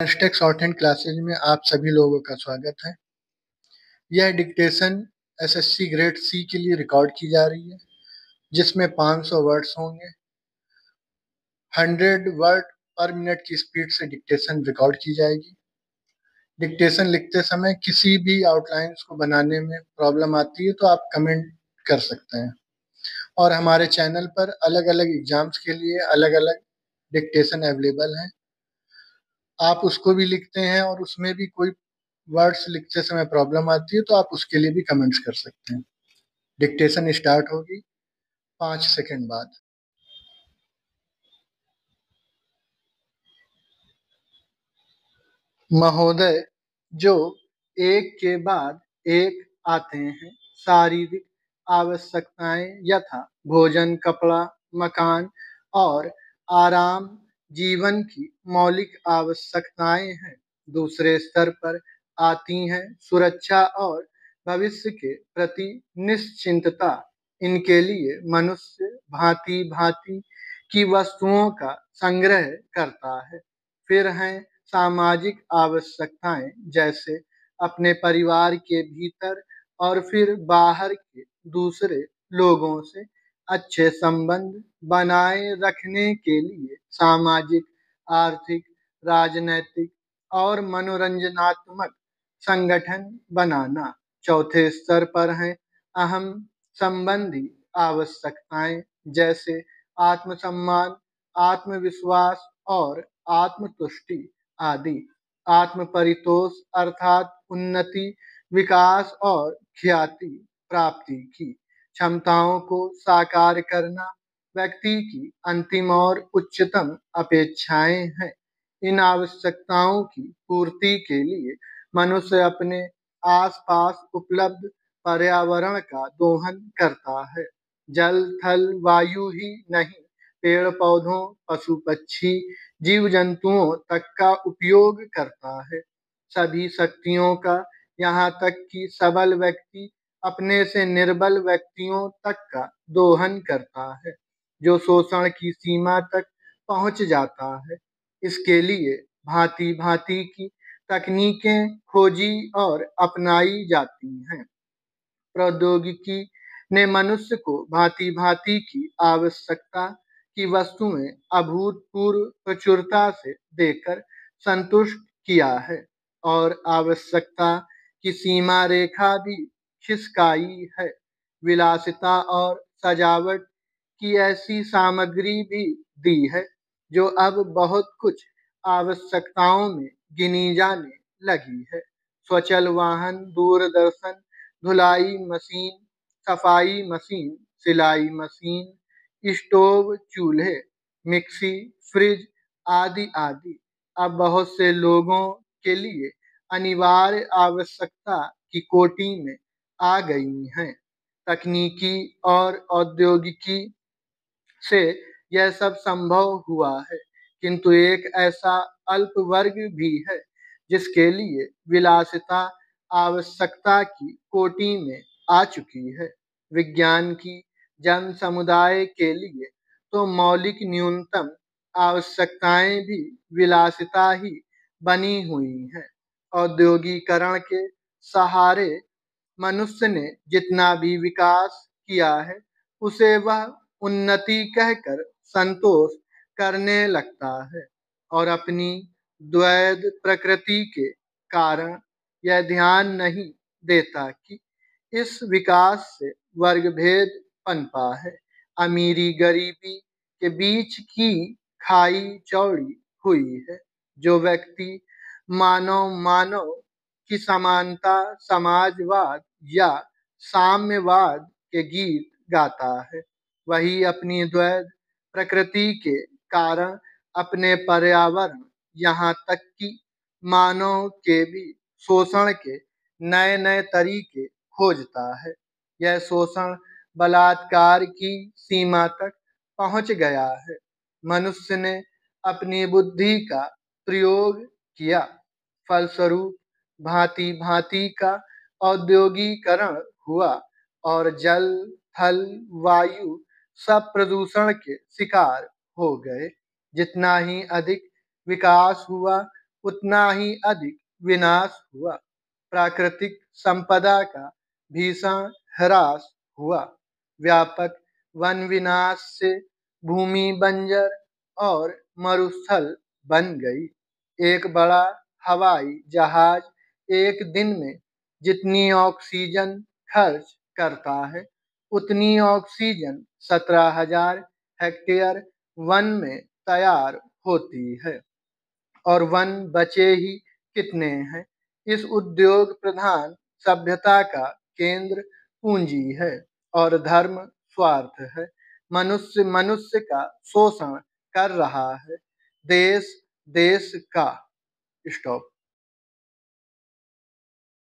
Hashtag short hand classes में आप सभी लोगों का स्वागत है। यह डिक्टेशन एसएससी ग्रेड सी के लिए रिकॉर्ड की जा रही है, जिसमें 500 वर्ड्स होंगे। 100 वर्ड पर मिनट की स्पीड से डिक्टेशन रिकॉर्ड की जाएगी। डिक्टेशन लिखते समय किसी भी आउटलाइंस को बनाने में प्रॉब्लम आती है तो आप कमेंट कर सकते हैं। और हमारे चैनल पर अलग अलग एग्जाम्स के लिए अलग अलग डिक्टेशन अवेलेबल हैं। आप उसको भी लिखते हैं और उसमें भी कोई वर्ड्स लिखते समय प्रॉब्लम आती है तो आप उसके लिए भी कमेंट्स कर सकते हैं। डिक्टेशन स्टार्ट होगी 5 सेकंड बाद। महोदय, जो एक के बाद एक आते हैं, शारीरिक आवश्यकताएं यथा भोजन, कपड़ा, मकान और आराम जीवन की मौलिक आवश्यकताएं हैं। दूसरे स्तर पर आती हैं सुरक्षा और भविष्य के प्रति निश्चिंतता। इनके लिए मनुष्य भांति भांति की वस्तुओं का संग्रह करता है। फिर हैं सामाजिक आवश्यकताएं, जैसे अपने परिवार के भीतर और फिर बाहर के दूसरे लोगों से अच्छे संबंध बनाए रखने के लिए सामाजिक, आर्थिक, राजनैतिक और मनोरंजनात्मक संगठन बनाना। चौथे स्तर पर हैं अहम संबंधी आवश्यकताएं, जैसे आत्मसम्मान, आत्मविश्वास और आत्मतुष्टि आदि। आत्म परितोष अर्थात उन्नति, विकास और ख्याति प्राप्ति की क्षमताओं को साकार करना व्यक्ति की अंतिम और उच्चतम अपेक्षाएं हैं। इन आवश्यकताओं की पूर्ति के लिए मनुष्य अपने आसपास उपलब्ध पर्यावरण का दोहन करता है। जल, थल, वायु ही नहीं, पेड़ पौधों, पशु पक्षी, जीव जंतुओं तक का उपयोग करता है। सभी शक्तियों का, यहाँ तक कि सबल व्यक्ति अपने से निर्बल व्यक्तियों तक का दोहन करता है, जो शोषण की सीमा तक पहुंच जाता है। इसके लिए भांति भांति की तकनीकें खोजी और अपनाई जाती हैं। प्रौद्योगिकी ने मनुष्य को भांति भांति की आवश्यकता की वस्तुएं अभूतपूर्व प्रचुरता से देकर संतुष्ट किया है और आवश्यकता की सीमा रेखा भी खिसकाई है। विलासिता और सजावट की ऐसी सामग्री भी दी है जो अब बहुत कुछ आवश्यकताओं में गिनी जाने लगी है। स्वचल वाहन, दूरदर्शन, धुलाई मशीन, सफाई मशीन, सिलाई मशीन, स्टोव, चूल्हे, मिक्सी, फ्रिज आदि आदि अब बहुत से लोगों के लिए अनिवार्य आवश्यकता की कोटि में आ गई हैं। तकनीकी और औद्योगिकी से यह सब संभव हुआ है, किंतु एक ऐसा अल्प वर्ग भी है जिसके लिए विलासिता आवश्यकता की कोटि में आ चुकी है। विज्ञान की जन समुदाय के लिए तो मौलिक न्यूनतम आवश्यकताएं भी विलासिता ही बनी हुई हैं। औद्योगिकरण के सहारे मनुष्य ने जितना भी विकास किया है, उसे वह उन्नति कहकर संतोष करने लगता है और अपनी द्वैध प्रकृति के कारण यह ध्यान नहीं देता कि इस विकास से वर्ग भेद पनपा है। अमीरी गरीबी के बीच की खाई चौड़ी हुई है। जो व्यक्ति मानव मानव की समानता, समाजवाद या साम्यवाद के गीत गाता है, वही अपनी द्वैध प्रकृति के कारण अपने पर्यावरण, यहाँ तक कि मानव के भी शोषण के नए नए तरीके खोजता है। यह शोषण बलात्कार की सीमा तक पहुंच गया है। मनुष्य ने अपनी बुद्धि का प्रयोग किया, फलस्वरूप भांति भांति का औद्योगिकरण हुआ और जल, थल, वायु सब प्रदूषण के शिकार हो गए। जितना ही अधिक विकास हुआ, उतना ही अधिक विनाश हुआ। प्राकृतिक संपदा का भीषण ह्रास हुआ। व्यापक वन विनाश से भूमि बंजर और मरुस्थल बन गई। एक बड़ा हवाई जहाज एक दिन में जितनी ऑक्सीजन खर्च करता है, उतनी ऑक्सीजन 17,000 हेक्टेयर वन में तैयार होती है। और वन बचे ही कितने हैं। इस उद्योग प्रधान सभ्यता का केंद्र पूंजी है और धर्म स्वार्थ है। मनुष्य मनुष्य का शोषण कर रहा है। देश देश का स्टॉप।